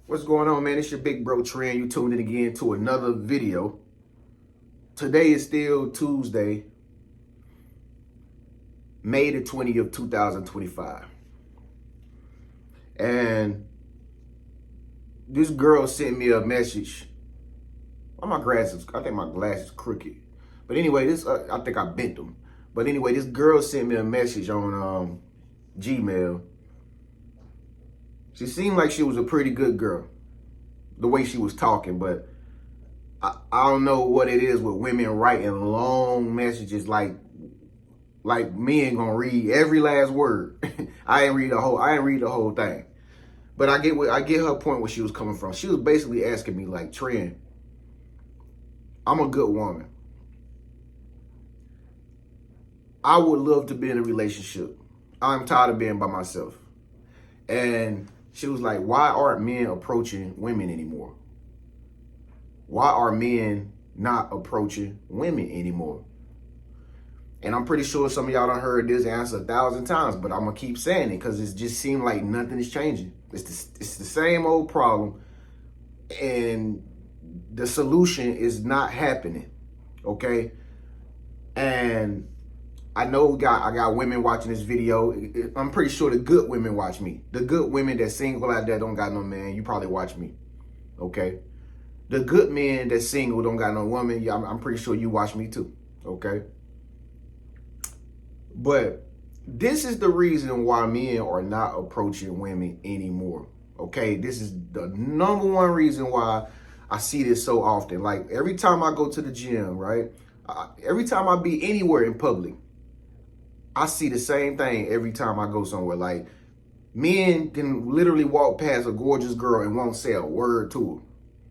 What's going on, man? It's your big bro TREN. You tuned in again to another video. Today is still Tuesday, May the 20th, 2025. And this girl sent me a message. Oh, my glasses, I think my glasses crooked. But anyway, I think I bent them. But anyway, this girl sent me a message on Gmail. She seemed like she was a pretty good girl, the way she was talking, but I don't know what it is with women writing long messages like me ain't gonna read every last word. I ain't read the whole thing. But I get her point where she was coming from. She was basically asking me like, TREN, I'm a good woman. I would love to be in a relationship. I'm tired of being by myself. And she was like, why aren't men approaching women anymore? Why are men not approaching women anymore? And I'm pretty sure some of y'all done heard this answer 1,000 times, but I'm going to keep saying it because it just seems like nothing is changing. It's the same old problem, and the solution is not happening, okay? And I know I got women watching this video. I'm pretty sure the good women watch me. The good women that's single out there don't got no man, you probably watch me, okay? The good men that's single don't got no woman, I'm pretty sure you watch me too, okay? But this is the reason why men are not approaching women anymore, okay? This is the number one reason why I see this so often. Like every time I go to the gym, right? Every time I be anywhere in public, I see the same thing every time I go somewhere. Like, men can literally walk past a gorgeous girl and won't say a word to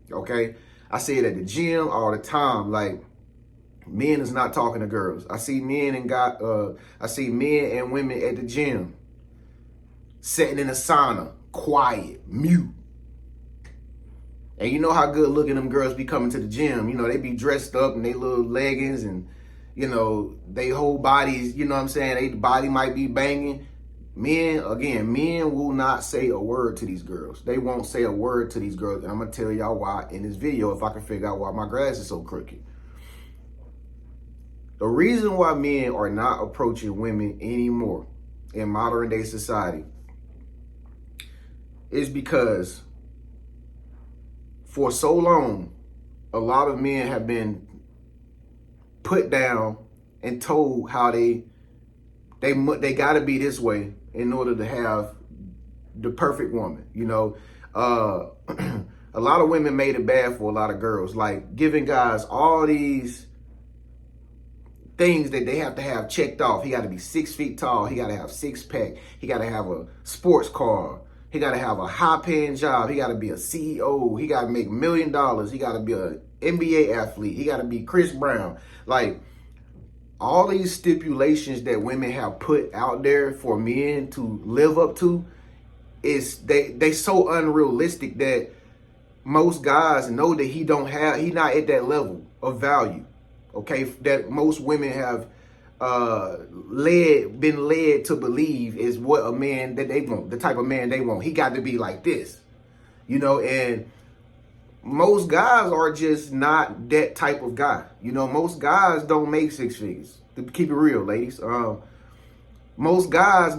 her, okay? I see it at the gym all the time. Like, men is not talking to girls. I see men and women at the gym sitting in a sauna, quiet, mute. And you know how good looking them girls be coming to the gym. You know, they be dressed up in they little leggings and, you know, they whole bodies, you know what I'm saying? They body might be banging. Men will not say a word to these girls. They won't say a word to these girls. And I'm going to tell y'all why in this video if I can figure out why my grass is so crooked. The reason why men are not approaching women anymore in modern day society is because for so long, a lot of men have been put down and told how they got to be this way in order to have the perfect woman. You know, a lot of women made it bad for a lot of girls, like giving guys all these things that they have to have checked off. He got to be 6 feet tall. He got to have six pack. He got to have a sports car. He got to have a high paying job. He got to be a CEO. He got to make $1 million. He got to be an NBA athlete. He got to be Chris Brown. Like, all these stipulations that women have put out there for men to live up to is they so unrealistic that most guys know that he not at that level of value. Okay, that most women have been led to believe is what a man that they want, the type of man they want. He got to be like this, you know, and most guys are just not that type of guy. You know, most guys don't make 6 figures. To keep it real, ladies. Most guys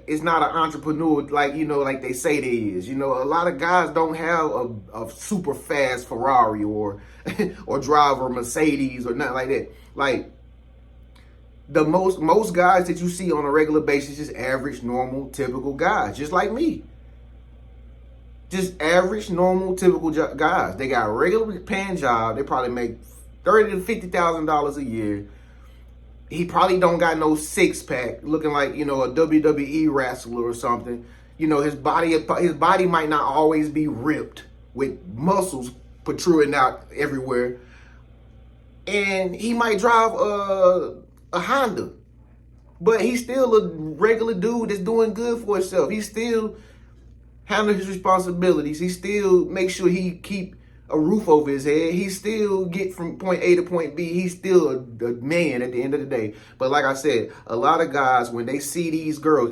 it's not an entrepreneur like, you know, like they say they is. You know, a lot of guys don't have a super fast Ferrari or drive a Mercedes or nothing like that. Like, the most guys that you see on a regular basis is average, normal, typical guys, just like me. Just average, normal, typical guys. They got a regular paying job. They probably make $30,000 to $50,000 a year. He probably don't got no six pack, looking like, you know, a WWE wrestler or something. You know, his body might not always be ripped with muscles protruding out everywhere. And he might drive a Honda, but he's still a regular dude that's doing good for himself. He still handle his responsibilities. He still make sure he keep a roof over his head. He still get from point A to point B. He's still a man at the end of the day. But like I said, a lot of guys, when they see these girls,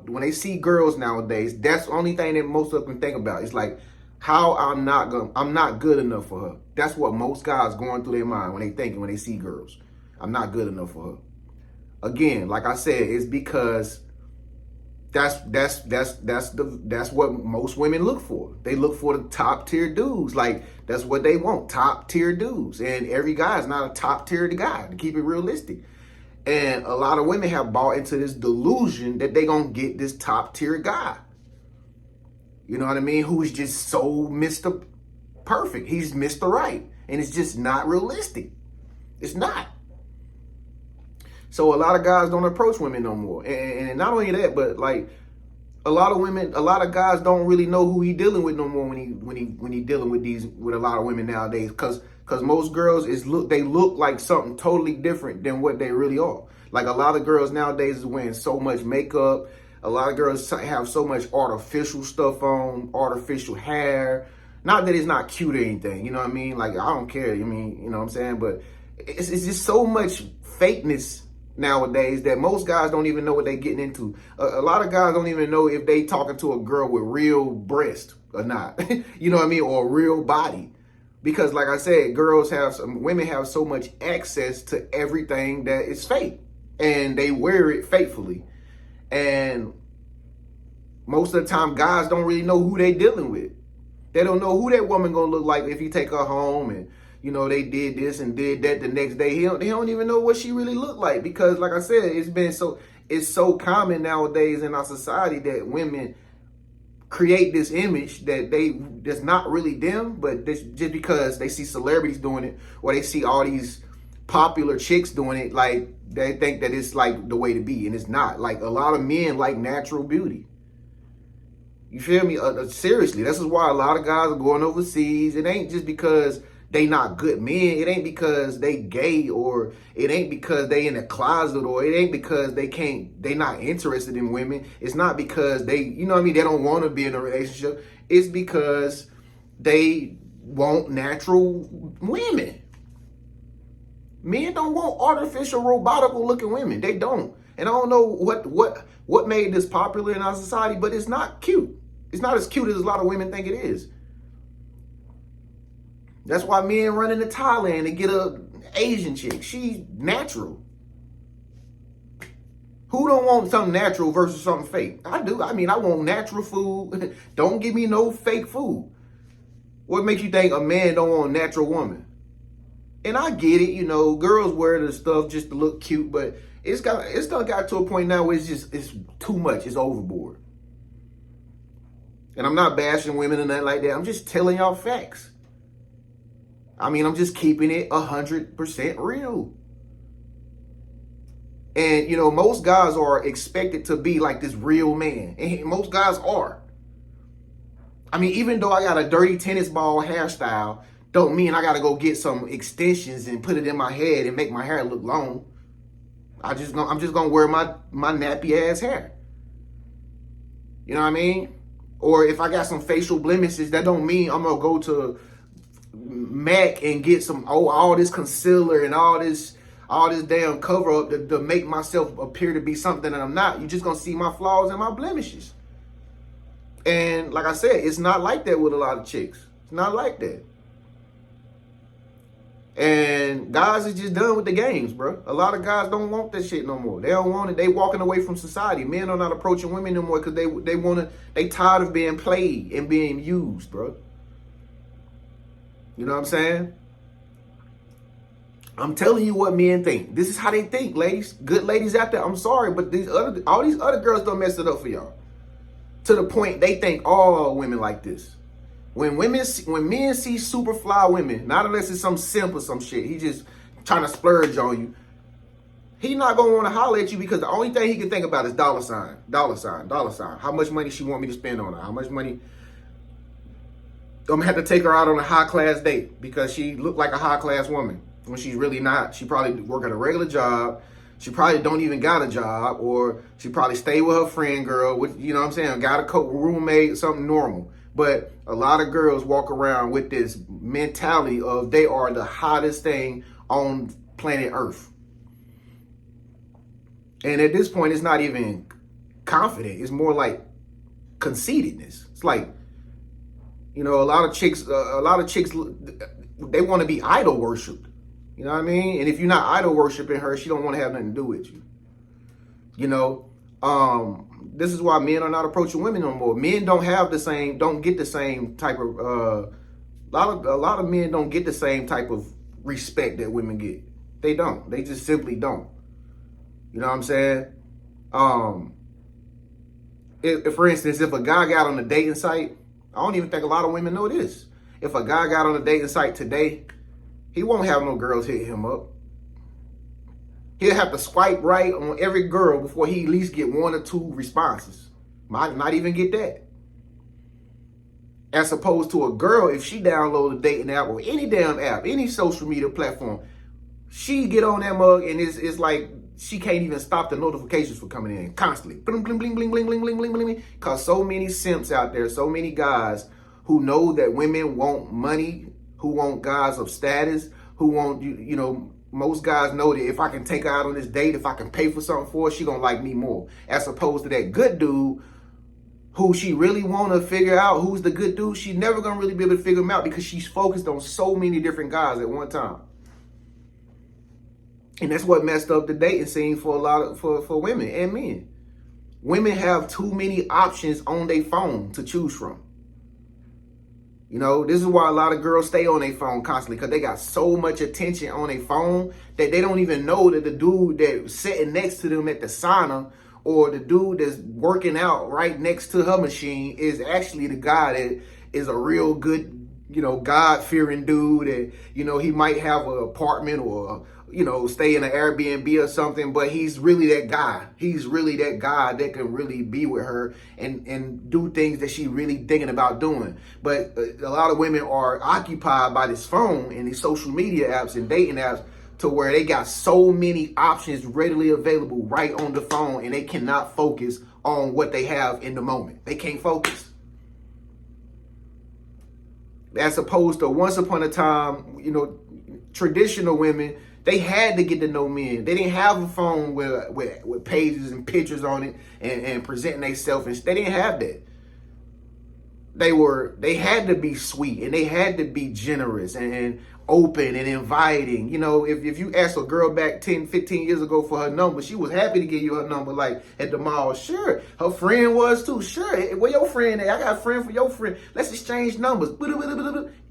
when they see girls nowadays, that's the only thing that most of them think about. It's like, how I'm not good enough for her. That's what most guys going through their mind when they see girls. I'm not good enough for her. Again, like I said, it's because that's what most women look for. They look for the top tier dudes. Like, that's what they want, top tier dudes. And every guy is not a top tier guy, to keep it realistic. And a lot of women have bought into this delusion that they gonna get this top tier guy. You know what I mean? Who is just so Mr. Perfect. He's Mr. Right. And it's just not realistic. It's not. So a lot of guys don't approach women no more. And not only that, but like a lot of guys don't really know who he dealing with no more when he dealing with a lot of women nowadays. Cause most girls they look like something totally different than what they really are. Like a lot of girls nowadays is wearing so much makeup. A lot of girls have so much artificial stuff on, artificial hair. Not that it's not cute or anything, you know what I mean? Like, I don't care. I mean, you know what I'm saying? But it's just so much fakeness nowadays that most guys don't even know what they're getting into. A lot of guys don't even know if they talking to a girl with real breast or not. You know what I mean? Or a real body. Because like I said, women have so much access to everything that is fake. And they wear it faithfully. And most of the time, guys don't really know who they dealing with. They don't know who that woman gonna look like if you take her home and, you know, they did this and did that the next day. They don't even know what she really looked like, because like I said, it's so common nowadays in our society that women create this image that's not really them, but just because they see celebrities doing it or they see all these popular chicks doing it, like they think that it's like the way to be, and it's not. Like a lot of men like natural beauty. You feel me? Seriously, this is why a lot of guys are going overseas. It ain't just because they not good men. It ain't because they gay, or it ain't because they in a closet, or it ain't because they not interested in women. It's not because they, you know what I mean, they don't want to be in a relationship. It's because they want natural women. Men don't want artificial, robotical looking women. They don't. And I don't know what made this popular in our society, but it's not cute. It's not as cute as a lot of women think it is. That's why men run into Thailand and get a Asian chick. She's natural. Who don't want something natural versus something fake? I do. I mean, I want natural food. Don't give me no fake food. What makes you think a man don't want a natural woman? And I get it, you know, girls wear the stuff just to look cute, but it's done got to a point now where it's too much. It's overboard. And I'm not bashing women or nothing like that. I'm just telling y'all facts. I mean, I'm just keeping it 100% real. And, you know, most guys are expected to be like this real man. And most guys are. I mean, even though I got a dirty tennis ball hairstyle, don't mean I got to go get some extensions and put it in my head and make my hair look long. I'm just going to wear my nappy ass hair. You know what I mean? Or if I got some facial blemishes, that don't mean I'm going to go to MAC and get some all this concealer and all this damn cover up to make myself appear to be something that I'm not. You're just gonna see my flaws and my blemishes. And like I said, it's not like that with a lot of chicks. It's not like that. And guys is just done with the games, bro. A lot of guys don't want that shit no more. They don't want it. They walking away from society. Men are not approaching women no more because they tired of being played and being used, bro. You know what I'm saying? I'm telling you what men think. This is how they think, ladies. Good ladies out there. I'm sorry, but all these other girls don't mess it up for y'all. To the point they think all women like this. When men see super fly women, not unless it's some simp or some shit, he just trying to splurge on you. He not gonna want to holler at you because the only thing he can think about is dollar sign, dollar sign, dollar sign. How much money she want me to spend on her? How much money? I'm gonna have to take her out on a high class date because she looked like a high class woman when she's really not. She probably work at a regular job. She probably don't even got a job, or she probably stay with her friend girl, with, you know what I'm saying, got a roommate, something normal. But a lot of girls walk around with this mentality of they are the hottest thing on planet Earth. And at this point, it's not even confident. It's more like conceitedness. It's like, you know, a lot of chicks, they want to be idol worshipped. You know what I mean? And if you're not idol worshiping her, she don't want to have nothing to do with you. You know, this is why men are not approaching women no more. Men don't get the same type of, a lot of men don't get the same type of respect that women get. They don't. They just simply don't. You know what I'm saying? If, for instance, if a guy got on a dating site, I don't even think a lot of women know this. If a guy got on a dating site today, he won't have no girls hit him up. He'll have to swipe right on every girl before he at least get 1 or 2 responses. Might not even get that. As opposed to a girl, if she download a dating app or any damn app, any social media platform, she get on that mug and it's like she can't even stop the notifications from coming in constantly. Bling, bling, bling, bling, bling, bling, bling, bling, bling. Because so many simps out there, so many guys who know that women want money, who want guys of status, who want, you know, most guys know that if I can take her out on this date, if I can pay for something for her, she gonna like me more. As opposed to that good dude who she really wanna figure out who's the good dude, she's never gonna really be able to figure him out because she's focused on so many different guys at one time. And that's what messed up the dating scene for a lot of for women and men. Women have too many options on their phone to choose from. You know, this is why a lot of girls stay on their phone constantly, because they got so much attention on their phone that they don't even know that the dude that's sitting next to them at the sauna or the dude that's working out right next to her machine is actually the guy that is a real good, you know, God-fearing dude. And, you know, he might have an apartment or, you know, stay in an Airbnb or something, but he's really that guy. He's really that guy that can really be with her and do things that she really thinking about doing. But a lot of women are occupied by this phone and these social media apps and dating apps to where they got so many options readily available right on the phone and they cannot focus on what they have in the moment. They can't focus. As opposed to once upon a time, you know, traditional women, they had to get to know men. They didn't have a phone with pages and pictures on it and presenting themselves. And they didn't have that. They had to be sweet and they had to be generous and open and inviting. You know, if you asked a girl back 10, 15 years ago for her number, she was happy to give you her number, like at the mall. Sure. Her friend was too. Sure. Where your friend at? I got a friend for your friend. Let's exchange numbers.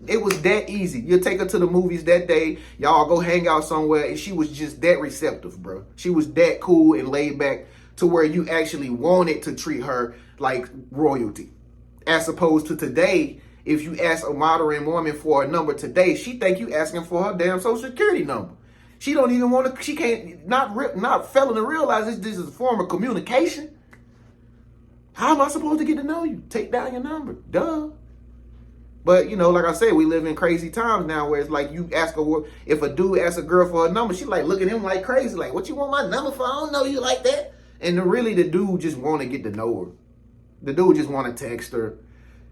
It was that easy. You take her to the movies that day. Y'all go hang out somewhere. And she was just that receptive, bro. She was that cool and laid back to where you actually wanted to treat her like royalty. As opposed to today, if you ask a modern woman for a number today, she think you asking for her damn social security number. She don't even want to, she can't, not failing to realize this is a form of communication. How am I supposed to get to know you? Take down your number. Duh. But, you know, like I said, we live in crazy times now where it's like you ask her, if a dude asks a girl for a number, she like look at him like crazy. Like, what you want my number for? I don't know you like that. And really the dude just want to get to know her. The dude just want to text her.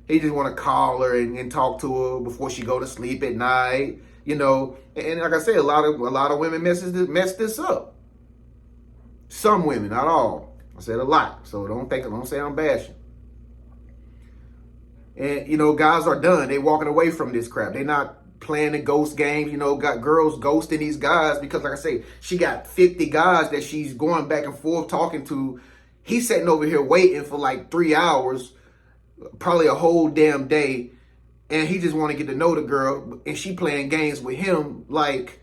He just want to call her and talk to her before she go to sleep at night. You know, and like I said, a lot of women mess this up. Some women, not all. I said a lot, so don't say I'm bashing. And, you know, guys are done. They walking away from this crap. They not playing the ghost games. You know, got girls ghosting these guys because, like I say, she got 50 guys that she's going back and forth talking to. He's sitting over here waiting for like 3 hours, probably a whole damn day. And he just want to get to know the girl. And she playing games with him like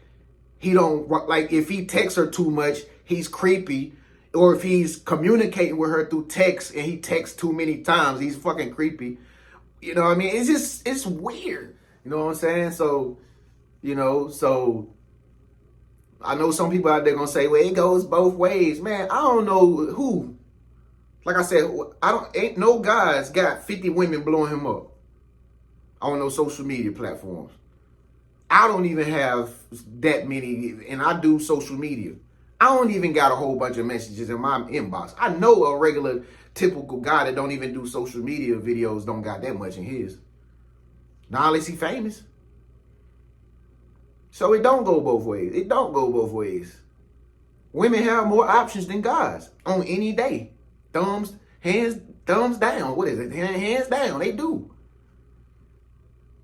he don't, like if he texts her too much, he's creepy. Or if he's communicating with her through text and he texts too many times, he's fucking creepy. You know what I mean? It's weird. You know what I'm saying? So, you know, so I know some people out there gonna say, well, it goes both ways. Man, I don't know who. Like I said, ain't no guys got 50 women blowing him up on those social media platforms. I don't even have that many, and I do social media. I don't even got a whole bunch of messages in my inbox. I know a regular typical guy that don't even do social media videos don't got that much in his. Now unless he famous. So it don't go both ways. It don't go both ways. Women have more options than guys on any day. Thumbs down. What is it? Hands down. They do.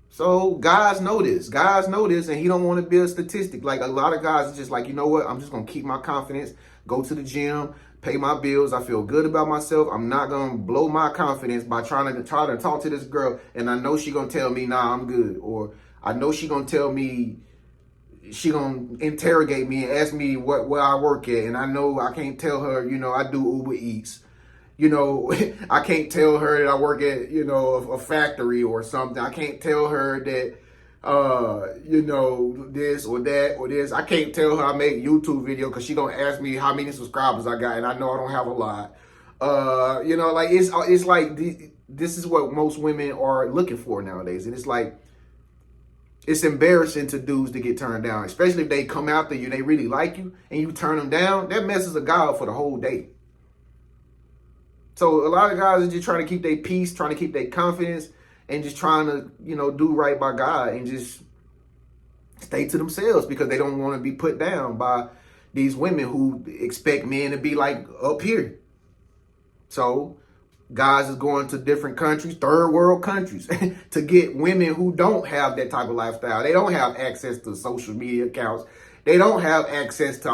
So guys know this. Guys know this, and he don't want to be a statistic. Like a lot of guys are just like, you know what? I'm just gonna keep my confidence, go to the gym, pay my bills. I feel good about myself. I'm not gonna blow my confidence by trying to talk to this girl, and I know she gonna tell me, nah, I'm good. Or I know she gonna tell me, she gonna interrogate me and ask me where I work at, and I know I can't tell her, you know, I do Uber Eats. You know, I can't tell her that I work at, you know, a factory or something. I can't tell her that, you know, this or that or this. I can't tell her I make YouTube video because she gonna ask me how many subscribers I got, and I know I don't have a lot. You know, like it's like this is what most women are looking for nowadays, and it's like it's embarrassing to dudes to get turned down, especially if they come after you, they really like you, and you turn them down. That messes a guy up for the whole day. So a lot of guys are just trying to keep their peace, trying to keep their confidence, and just trying to, you know, do right by God and just stay to themselves because they don't want to be put down by these women who expect men to be like up here. So guys is going to different countries, third world countries, to get women who don't have that type of lifestyle. They don't have access to social media accounts. They don't have access to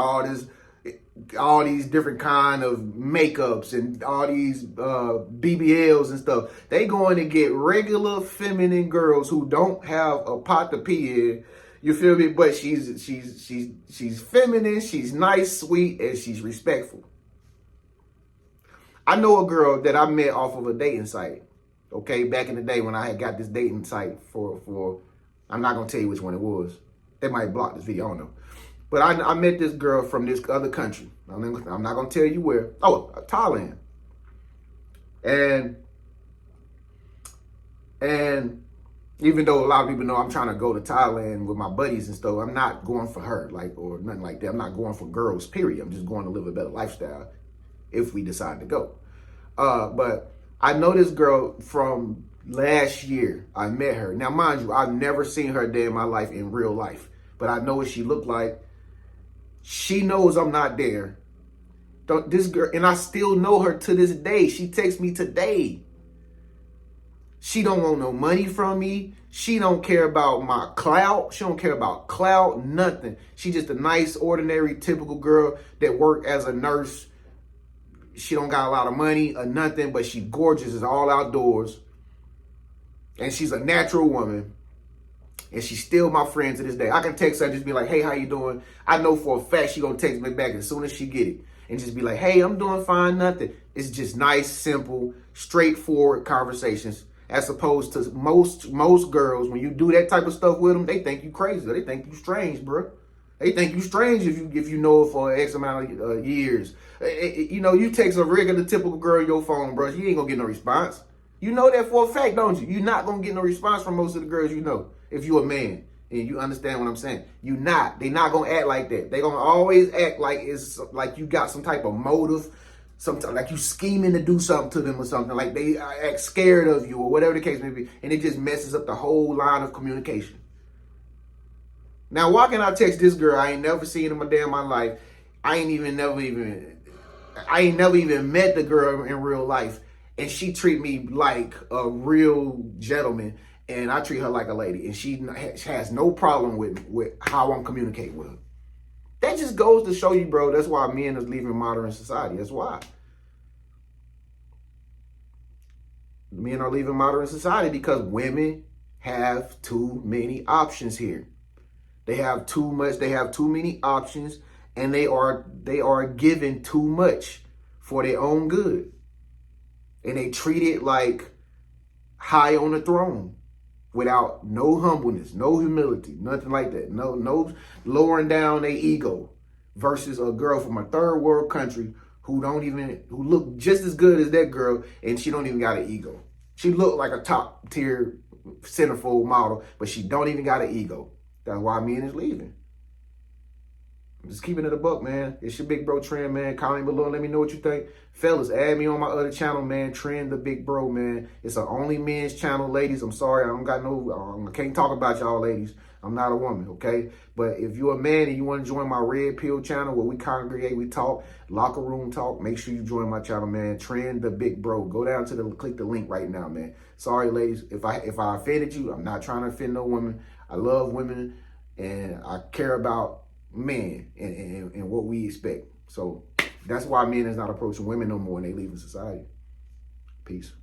all these different kind of makeups and all these BBLs and stuff. They going to get regular feminine girls who don't have a pot to pee in. You feel me? But she's feminine, she's nice, sweet, and she's respectful. I know a girl that I met off of a dating site. Okay, back in the day when I had got this dating site for I'm not gonna tell you which one it was. They might block this video, I don't know. But I met this girl from this other country. I'm not going to tell you where. Oh, Thailand. And even though a lot of people know I'm trying to go to Thailand with my buddies and stuff, I'm not going for her, like, or nothing like that. I'm not going for girls, period. I'm just going to live a better lifestyle if we decide to go. But I know this girl from last year. I met her. Now, mind you, I've never seen her a day in my life in real life. But I know what she looked like. She knows I'm not there. This girl, and I still know her to this day. She texts me today. She don't want no money from me. She don't care about my clout. She don't care about clout, nothing. She just a nice, ordinary, typical girl that worked as a nurse. She don't got a lot of money or nothing, but she gorgeous, is all outdoors. And she's a natural woman. And she's still my friend to this day. I can text her and just be like, hey, how you doing? I know for a fact she gonna text me back as soon as she get it. And just be like, hey, I'm doing fine, nothing. It's just nice, simple, straightforward conversations. As opposed to most girls, when you do that type of stuff with them, they think you crazy. They think you strange, bro. They think you strange if you know it for X amount of years. You know, you text a regular, typical girl your phone, bro. You ain't gonna get no response. You know that for a fact, don't you? You're not gonna get no response from most of the girls you know. If you're a man and you understand what I'm saying, They're not gonna act like that. They're gonna always act like it's like you got some type of motive, like you scheming to do something to them or something. Like they act scared of you or whatever the case may be, and it just messes up the whole line of communication. Now, why can I text this girl I ain't never seen in my damn my life? I ain't never even met the girl in real life, and she treat me like a real gentleman. And I treat her like a lady, and she has no problem with how I'm communicating with her. That just goes to show you, bro, that's why men is leaving modern society. That's why. Men are leaving modern society because women have too many options here. They have too much, they have too many options, and they are given too much for their own good. And they treat it like high on the throne. Without no humbleness, no humility, nothing like that. No lowering down their ego versus a girl from a third world country who look just as good as that girl, and she don't even got an ego. She look like a top tier centerfold model, but she don't even got an ego. That's why men is leaving. I'm just keeping it a buck, man. It's your big bro Tren, man. Comment below and let me know what you think. Fellas, add me on my other channel, man. Tren the Big Bro, man. It's an only men's channel, ladies. I'm sorry, I can't talk about y'all, ladies. I'm not a woman, okay? But if you're a man and you want to join my Red Pill channel where we congregate, we talk, locker room talk, make sure you join my channel, man. Tren the Big Bro. Go down to click the link right now, man. Sorry, ladies. If I offended you, I'm not trying to offend no woman. I love women and I care about men and what we expect. So that's why men is not approaching women no more and they leaving society. Peace.